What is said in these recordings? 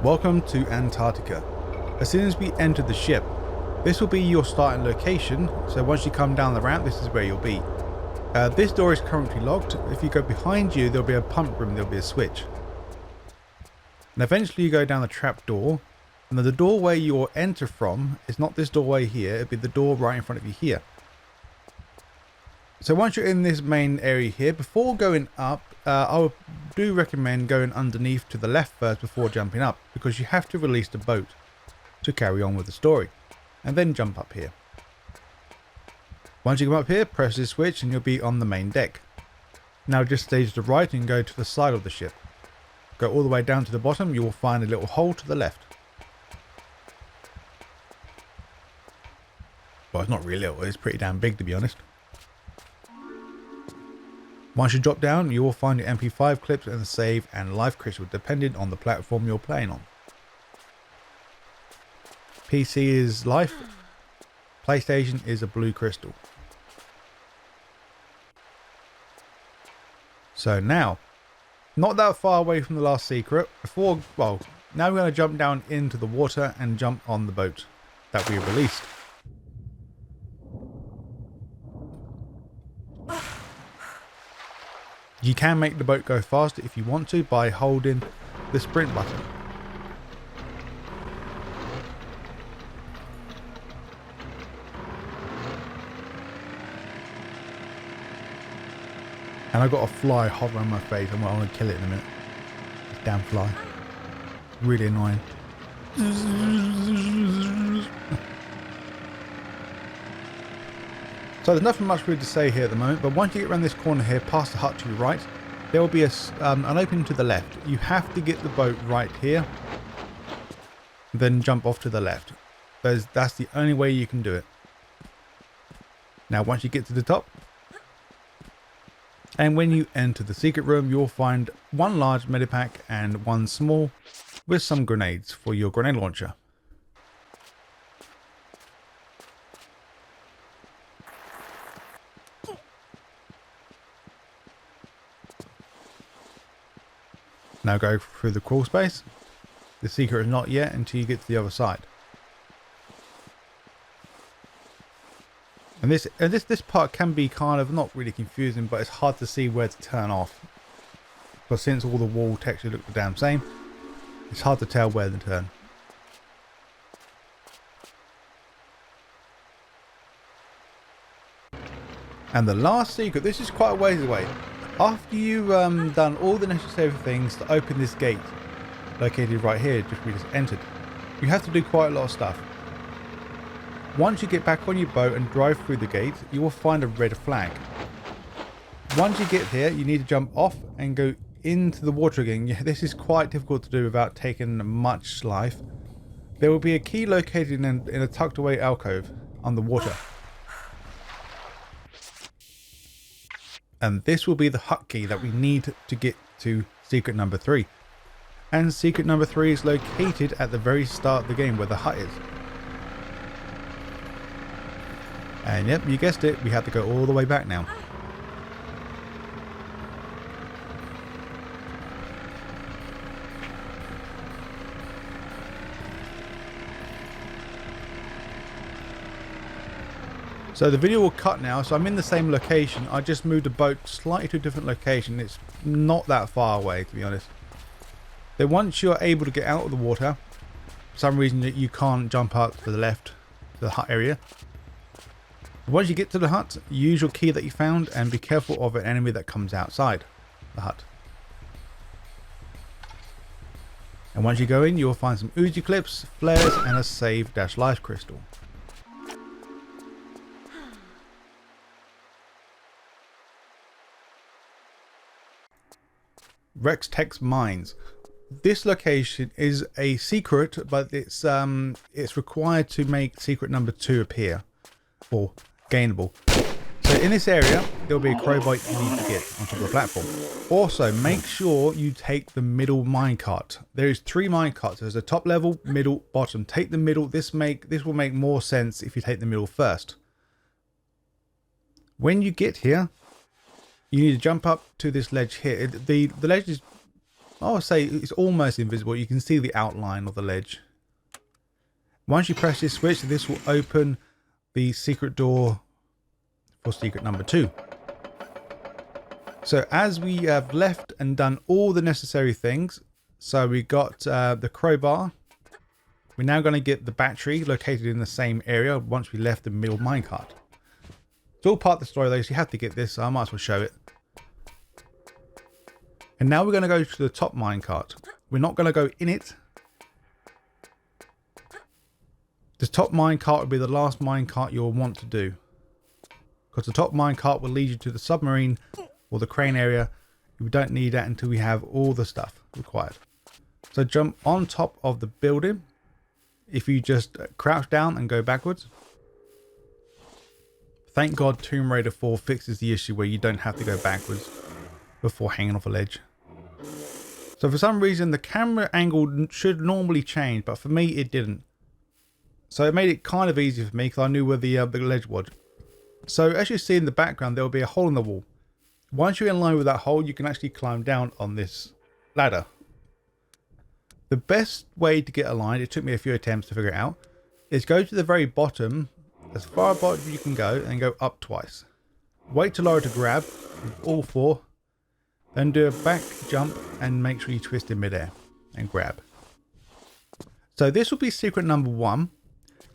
Welcome to Antarctica. As soon as we enter the ship, this will be your starting location, so once you come down the ramp, this is where you'll be. This door is currently locked. If you go behind you, there'll be a pump room, there'll be a switch. And eventually you go down the trap door, and the doorway you'll enter from is not this doorway here, it'll be the door right in front of you here. So once you're in this main area here, before going up, I do recommend going underneath to the left first before jumping up, because you have to release the boat to carry on with the story, and then jump up here. Once you come up here, press this switch and you'll be on the main deck. Now just stay to the right and go to the side of the ship. Go all the way down to the bottom, you will find a little hole to the left. Well, it's not really little, it's pretty damn big to be honest. Once you drop down, you will find your MP5 clips and the save and life crystal depending on the platform you're playing on. PC is life, PlayStation is a blue crystal. So now, not that far away from the last secret, now we're going to jump down into the water and jump on the boat that we released. You can make the boat go faster if you want to by holding the sprint button. And I've got a fly hovering on my face. I'm going to kill it in a minute. This damn fly. Really annoying. So there's nothing much really to say here at the moment, but once you get around this corner here, past the hut to your right, there will be an opening to the left. You have to get the boat right here, then jump off to the left. That's the only way you can do it. Now once you get to the top, and when you enter the secret room, you'll find one large medipack and one small with some grenades for your grenade launcher. Now go through the crawl space. The secret is not yet until you get to the other side. And this part can be kind of not really confusing, but it's hard to see where to turn off. But since all the wall texture look the damn same, it's hard to tell where to turn. And the last secret, this is quite a ways away. After you've done all the necessary things to open this gate, located right here, we just entered, you have to do quite a lot of stuff. Once you get back on your boat and drive through the gate, you will find a red flag. Once you get here, you need to jump off and go into the water again. This is quite difficult to do without taking much life. There will be a key located in a tucked away alcove on the water. And this will be the hut key that we need to get to secret number 3. And secret number 3 is located at the very start of the game where the hut is. And yep, you guessed it, we have to go all the way back now. So the video will cut now, so I'm in the same location. I just moved the boat slightly to a different location. It's not that far away, to be honest. Then once you're able to get out of the water, for some reason you can't jump up to the left, to the hut area. Once you get to the hut, use your key that you found and be careful of an enemy that comes outside the hut. And once you go in, you'll find some Uzi clips, flares and a save-life crystal. Rex Tech's Mines. This location is a secret, but it's required to make secret number 2 appear or gainable. So in this area there'll be a crowbar you need to get onto the platform. Also make sure you take the middle minecart. There is 3 minecarts. There's a top level, middle, bottom. Take the middle. This will make more sense if you take the middle first. When you get here, you need to jump up to this ledge here. The ledge is I would say it's almost invisible. You can see the outline of the ledge. Once you press this switch, this will open the secret door for secret number 2. So as we have left and done all the necessary things, so we got the crowbar. We're now going to get the battery located in the same area once we left the middle minecart. It's all part of the story though, so you have to get this, so I might as well show it. And now we're going to go to the top minecart. We're not going to go in it. The top minecart will be the last minecart you'll want to do, because the top minecart will lead you to the submarine or the crane area. We don't need that until we have all the stuff required. So jump on top of the building. If you just crouch down and go backwards. Thank God Tomb Raider 4 fixes the issue where you don't have to go backwards before hanging off a ledge. So for some reason the camera angle should normally change, but for me it didn't. So it made it kind of easy for me because I knew where the ledge was. So as you see in the background, there will be a hole in the wall. Once you're in line with that hole, you can actually climb down on this ladder. The best way to get aligned, it took me a few attempts to figure it out, is go to the very bottom, as far bottom as you can go, and go up twice. Wait till lower to grab with all 4, then do a back jump and make sure you twist in midair and grab. So this will be secret number 1.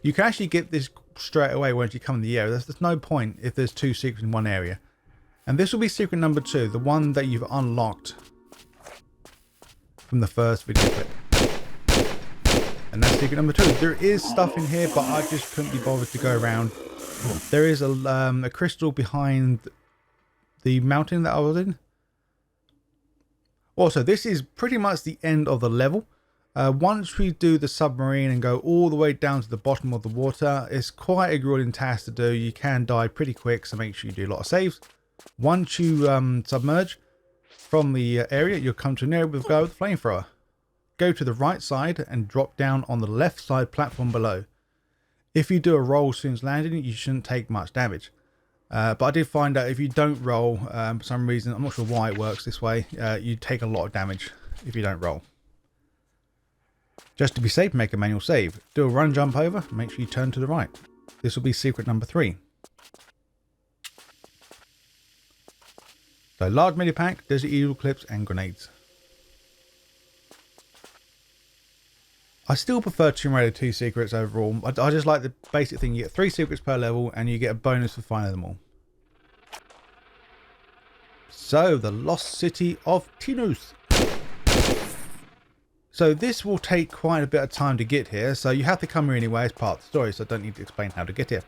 You can actually get this straight away once you come in the area. There's no point if there's 2 secrets in one area. And this will be secret number 2, the one that you've unlocked from the first video clip. And that's secret number 2. There is stuff in here, but I just couldn't be bothered to go around. There is a crystal behind the mountain that I was in. Also, this is pretty much the end of the level. Once we do the submarine and go all the way down to the bottom of the water, it's quite a grueling task to do. You can die pretty quick, so make sure you do a lot of saves. Once you submerge from the area, you'll come to an area with a guy with a flamethrower. Go to the right side and drop down on the left side platform below. If you do a roll as soon as landing, you shouldn't take much damage. But I did find out if you don't roll, for some reason, I'm not sure why it works this way, you take a lot of damage if you don't roll. Just to be safe, make a manual save. Do a run jump over, make sure you turn to the right. This will be secret number 3. So large medipack, desert eagle clips and grenades. I still prefer Tomb Raider 2 secrets overall. I just like the basic thing. You get 3 secrets per level and you get a bonus for finding them all. So the lost city of Tinnos. So this will take quite a bit of time to get here. So you have to come here anyway as part of the story. So I don't need to explain how to get here.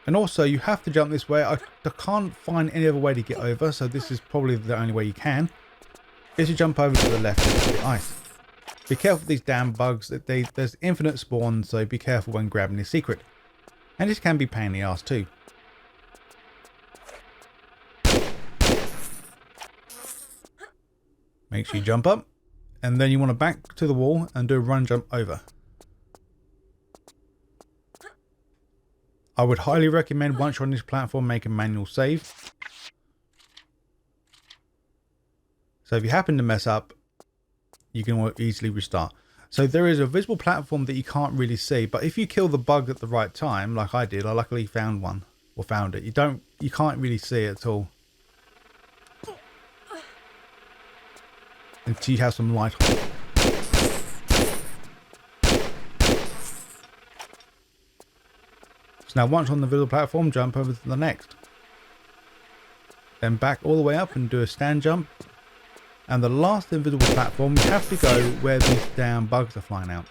And also you have to jump this way. I can't find any other way to get over. So this is probably the only way you can. Is you jump over to the left of the ice. Be careful with these damn bugs. There's infinite spawn, so be careful when grabbing this secret. And this can be a pain in the ass too. Make sure you jump up, and then you want to back to the wall and do a run jump over. I would highly recommend once you're on this platform, make a manual save. So if you happen to mess up, you can easily restart. So there is a visible platform that you can't really see, but if you kill the bug at the right time, like I did, I luckily found one, or found it. You can't really see it at all until you have some light on it. So now once on the visible platform, jump over to the next. Then back all the way up and do a stand jump. And the last invisible platform, you have to go where these damn bugs are flying out.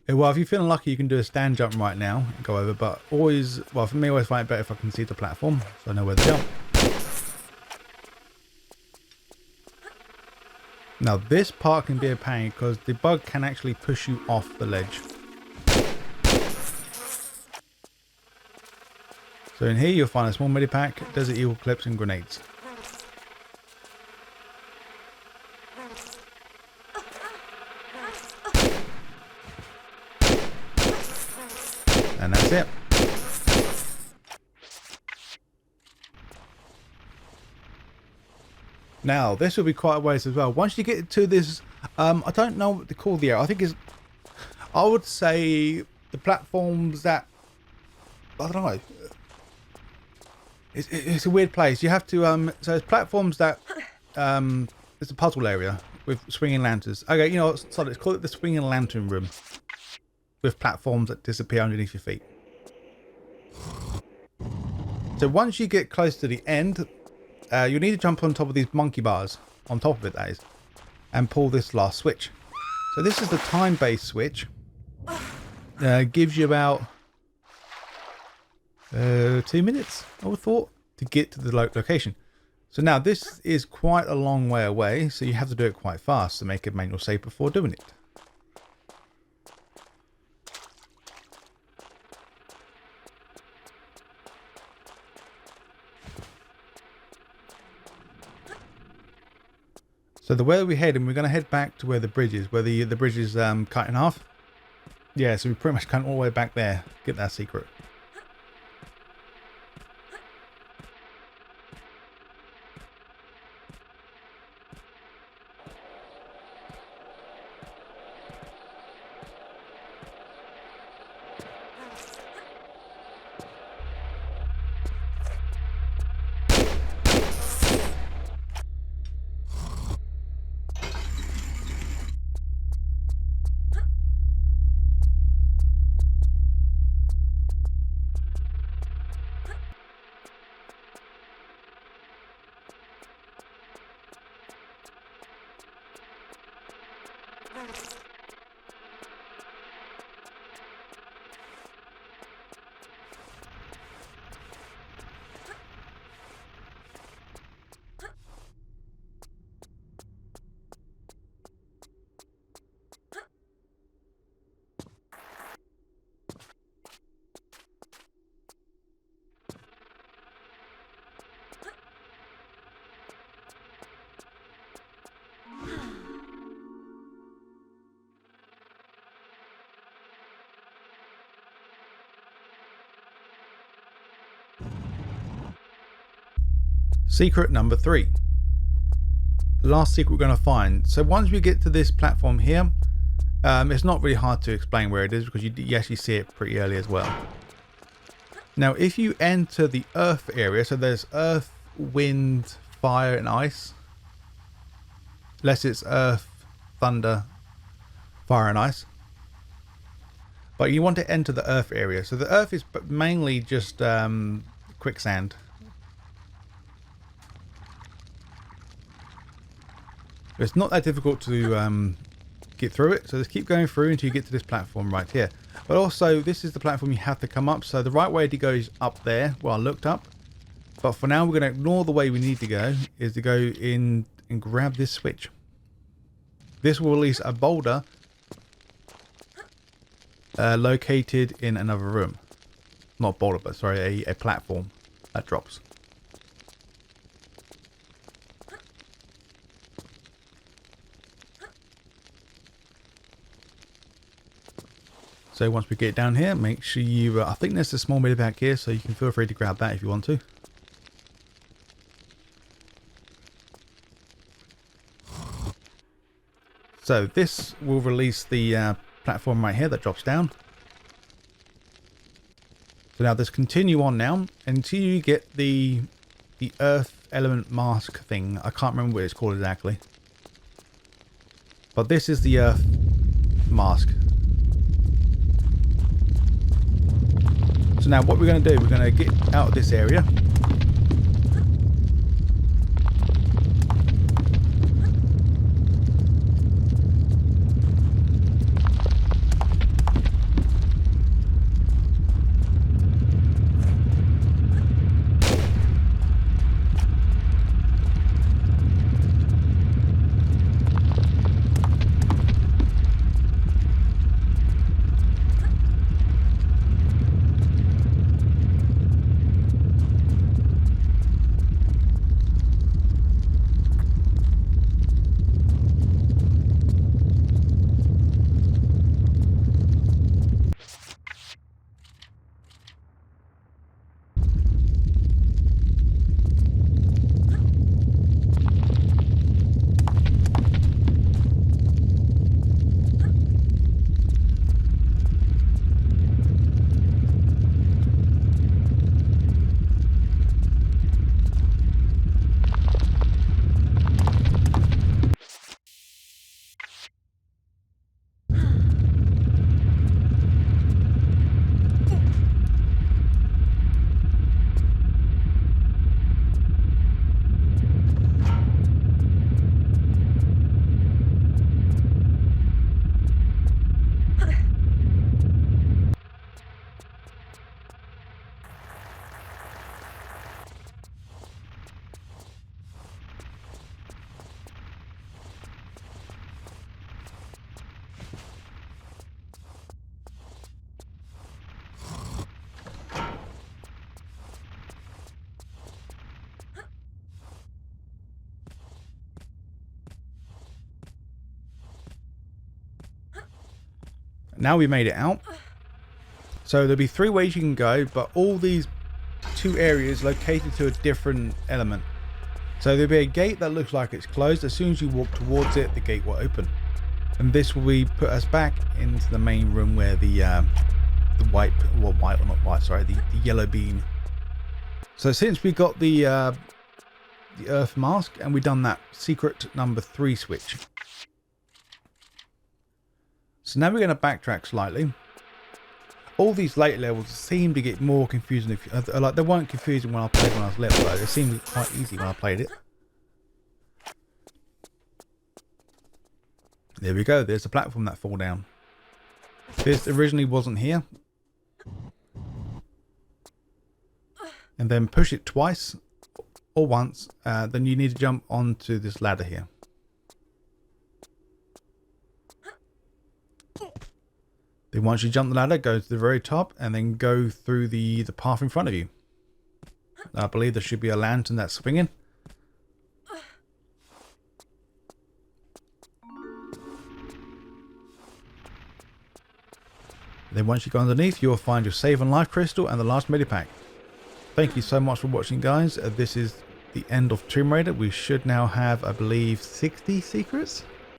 Well, if you're feeling lucky, you can do a stand jump right now and go over. But always, well, for me, I always find it better if I can see the platform, so I know where to jump. Now, this part can be a pain because the bug can actually push you off the ledge. So in here you'll find a small medipack, desert eagle clips and grenades. And that's it. Now, this will be quite a ways as well. Once you get to this, I don't know what to call the area. I think I would say the platforms that, I don't know. It's a weird place. You have to, so it's platforms that, it's a puzzle area with swinging lanterns. Okay, you know what, so let's call it the swinging lantern room. With platforms that disappear underneath your feet. So once you get close to the end, you need to jump on top of these monkey bars, on top of it that is, and pull this last switch. So this is the time-based switch. Gives you about 2 minutes, I would thought, to get to the location. So now this is quite a long way away, so you have to do it quite fast to make a manual save before doing it. So the way we're heading, we're going to head back to where the bridge is, where the bridge is cut in half. Yeah, so we pretty much come all the way back there, get that secret. Secret number 3. Last secret we're going to find. So once we get to this platform here, it's not really hard to explain where it is because you actually see it pretty early as well. Now if you enter the earth area, so there's earth, wind, fire and ice. Unless it's earth, thunder, fire and ice. But you want to enter the earth area. So the earth is mainly just quicksand. It's not that difficult to get through it, so just keep going through until you get to this platform right here. But also, this is the platform you have to come up, so the right way to go is up there. Well, I looked up, but for now we're going to ignore the way we need to go, is to go in and grab this switch. This will release a boulder located in another room. Not boulder, but sorry, a platform that drops. So once we get down here, make sure you, I think there's a small bit back here, so you can feel free to grab that if you want to. So this will release the platform right here that drops down. So now let's continue on now until you get the earth element mask thing. I can't remember what it's called exactly. But this is the earth mask. So now what we're going to do, we're going to get out of this area. Now we made it out. So there'll be 3 ways you can go, but all these 2 areas located to a different element. So there'll be a gate that looks like it's closed. As soon as you walk towards it, the gate will open. And this will put us back into the main room where the yellow beam. So since we got the earth mask and we done that secret number 3 switch. So now we're going to backtrack slightly. All these later levels seem to get more confusing. Like they weren't confusing when I played when I was little, though. They seemed quite easy when I played it. There we go. There's a platform that fall down. This originally wasn't here. And then push it twice or once. Then you need to jump onto this ladder here. Then once you jump the ladder, go to the very top and then go through the path in front of you. I believe there should be a lantern that's swinging. Then once you go underneath, you'll find your save and life crystal and the last medipack. Thank you so much for watching, guys. This is the end of Tomb Raider. We should now have, I believe, 60 secrets.